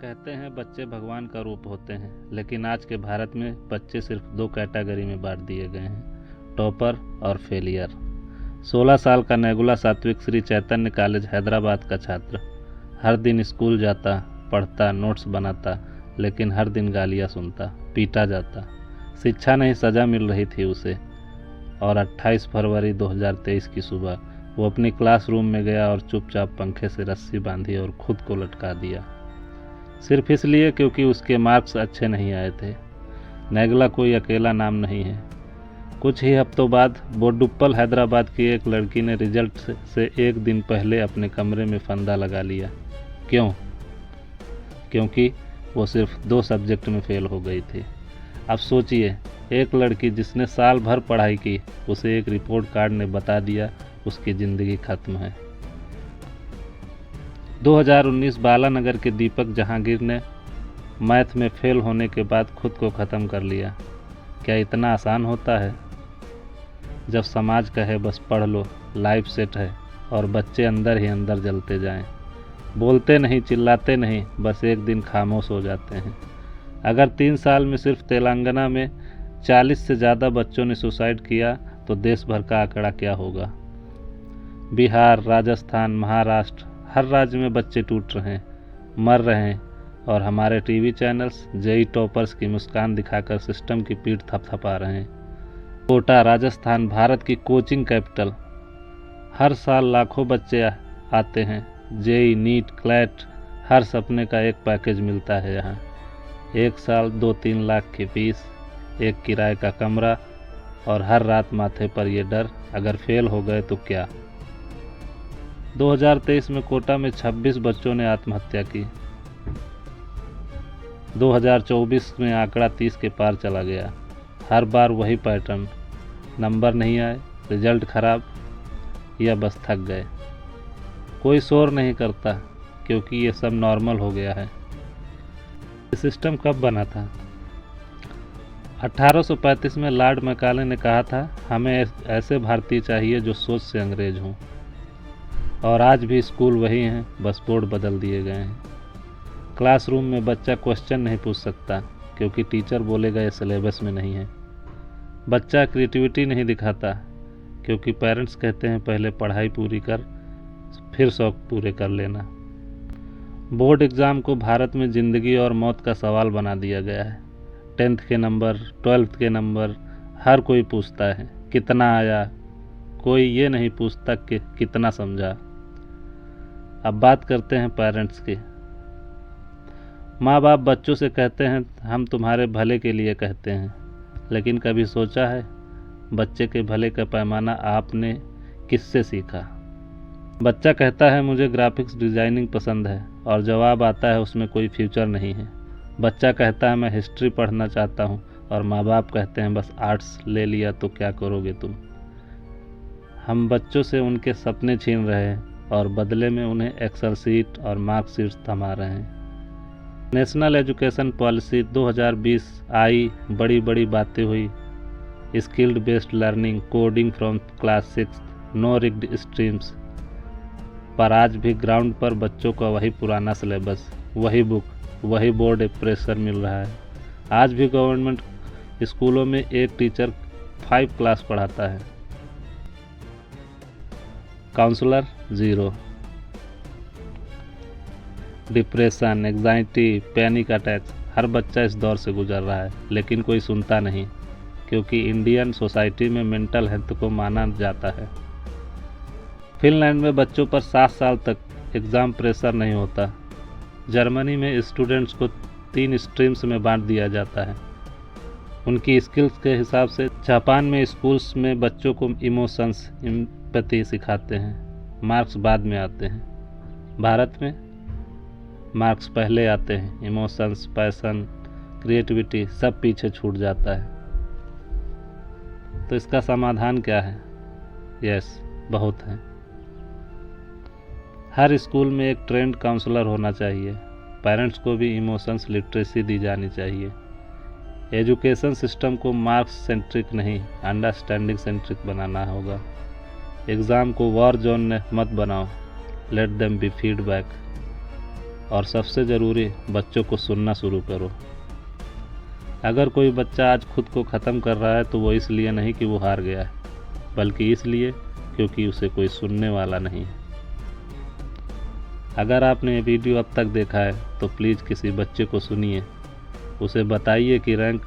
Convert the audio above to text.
कहते हैं बच्चे भगवान का रूप होते हैं, लेकिन आज के भारत में बच्चे सिर्फ दो कैटेगरी में बांट दिए गए हैं, टॉपर और फेलियर। 16 साल का नेगुला सात्विक श्री चैतन्य कॉलेज हैदराबाद का छात्र हर दिन स्कूल जाता, पढ़ता, नोट्स बनाता, लेकिन हर दिन गालियाँ सुनता, पीटा जाता। शिक्षा नहीं सज़ा मिल रही थी उसे। और 28 फरवरी 2023 की सुबह वो अपनी क्लासरूम में गया और चुपचाप पंखे से रस्सी बांधी और खुद को लटका दिया, सिर्फ इसलिए क्योंकि उसके मार्क्स अच्छे नहीं आए थे। नेगला कोई अकेला नाम नहीं है। कुछ ही हफ्तों बाद बोडुप्पल हैदराबाद की एक लड़की ने रिजल्ट से एक दिन पहले अपने कमरे में फंदा लगा लिया। क्यों? क्योंकि वो सिर्फ 2 सब्जेक्ट में फेल हो गई थी। अब सोचिए, एक लड़की जिसने साल भर पढ़ाई की, उसे एक रिपोर्ट कार्ड ने बता दिया उसकी ज़िंदगी खत्म है। 2019 बालानगर के दीपक जहांगीर ने मैथ में फेल होने के बाद खुद को ख़त्म कर लिया। क्या इतना आसान होता है? जब समाज कहे बस पढ़ लो, लाइफ सेट है, और बच्चे अंदर ही अंदर जलते जाएं, बोलते नहीं, चिल्लाते नहीं, बस एक दिन खामोश हो जाते हैं। अगर 3 साल में सिर्फ तेलंगाना में 40 से ज़्यादा बच्चों ने सुसाइड किया तो देश भर का आंकड़ा क्या होगा? बिहार, राजस्थान, महाराष्ट्र, हर राज्य में बच्चे टूट रहे हैं, मर रहे हैं, और हमारे टीवी चैनल्स जेई टॉपर्स की मुस्कान दिखाकर सिस्टम की पीठ थपथपा रहे हैं। कोटा, राजस्थान, भारत की कोचिंग कैपिटल। हर साल लाखों बच्चे आते हैं। जेई, नीट, क्लैट, हर सपने का एक पैकेज मिलता है यहाँ। एक साल 2-3 लाख की फीस, एक किराए का कमरा, और हर रात माथे पर ये डर, अगर फेल हो गए तो क्या। 2023 में कोटा में 26 बच्चों ने आत्महत्या की। 2024 में आंकड़ा 30 के पार चला गया। हर बार वही पैटर्न, नंबर नहीं आए, रिजल्ट खराब, या बस थक गए। कोई शोर नहीं करता क्योंकि ये सब नॉर्मल हो गया है। ये सिस्टम कब बना था? 1835 में लॉर्ड मैकाले ने कहा था, हमें ऐसे भारतीय चाहिए जो सोच से अंग्रेज हों। और आज भी स्कूल वही हैं, बस बोर्ड बदल दिए गए हैं। क्लासरूम में बच्चा क्वेश्चन नहीं पूछ सकता क्योंकि टीचर बोलेगा ये सिलेबस में नहीं है। बच्चा क्रिएटिविटी नहीं दिखाता क्योंकि पेरेंट्स कहते हैं पहले पढ़ाई पूरी कर, फिर शौक पूरे कर लेना। बोर्ड एग्ज़ाम को भारत में ज़िंदगी और मौत का सवाल बना दिया गया है। 10th के नंबर, 12th के नंबर, हर कोई पूछता है कितना आया, कोई ये नहीं पूछता कि कितना समझा। अब बात करते हैं पेरेंट्स की। माँ बाप बच्चों से कहते हैं हम तुम्हारे भले के लिए कहते हैं, लेकिन कभी सोचा है बच्चे के भले का पैमाना आपने किससे सीखा? बच्चा कहता है मुझे ग्राफिक्स डिज़ाइनिंग पसंद है, और जवाब आता है उसमें कोई फ्यूचर नहीं है। बच्चा कहता है मैं हिस्ट्री पढ़ना चाहता हूँ, और माँ बाप कहते हैं बस आर्ट्स ले लिया तो क्या करोगे तुम। हम बच्चों से उनके सपने छीन रहे हैं और बदले में उन्हें एक्सेल सीट और मार्कशीट्स थमा रहे हैं। नेशनल एजुकेशन पॉलिसी 2020 आई, बड़ी बड़ी बातें हुई, skilled based learning, coding from class 6, no rigid streams, पर आज भी ग्राउंड पर बच्चों का वही पुराना सिलेबस, वही बुक, वही बोर्ड प्रेशर मिल रहा है। आज भी गवर्नमेंट स्कूलों में एक टीचर 5 क्लास पढ़ाता है, counsellor 0। Depression, anxiety, panic attacks, हर बच्चा इस दौर से गुजर रहा है, लेकिन कोई सुनता नहीं क्योंकि इंडियन सोसाइटी में मेंटल हेल्थ को माना जाता है। फिनलैंड में बच्चों पर 7 साल तक एग्ज़ाम प्रेशर नहीं होता। जर्मनी में स्टूडेंट्स को 3 स्ट्रीम्स में बांट दिया जाता है उनकी स्किल्स के हिसाब से। जापान में स्कूल्स में बच्चों को इमोशंस, एम्पैथी सिखाते हैं, मार्क्स बाद में आते हैं। भारत में मार्क्स पहले आते हैं, इमोशंस, पैशन, क्रिएटिविटी सब पीछे छूट जाता है। तो इसका समाधान क्या है? यस, बहुत है। हर स्कूल में एक ट्रेंड काउंसलर होना चाहिए। पेरेंट्स को भी इमोशंस लिटरेसी दी जानी चाहिए। एजुकेशन सिस्टम को मार्क्स सेंट्रिक नहीं, अंडरस्टैंडिंग सेंट्रिक बनाना होगा। एग्ज़ाम को वॉर जोन मत बनाओ, लेट देम बी फीडबैक। और सबसे ज़रूरी, बच्चों को सुनना शुरू करो। अगर कोई बच्चा आज खुद को ख़त्म कर रहा है तो वो इसलिए नहीं कि वो हार गया है, बल्कि इसलिए क्योंकि उसे कोई सुनने वाला नहीं है। अगर आपने ये वीडियो अब तक देखा है तो प्लीज़ किसी बच्चे को सुनिए, उसे बताइए कि रैंक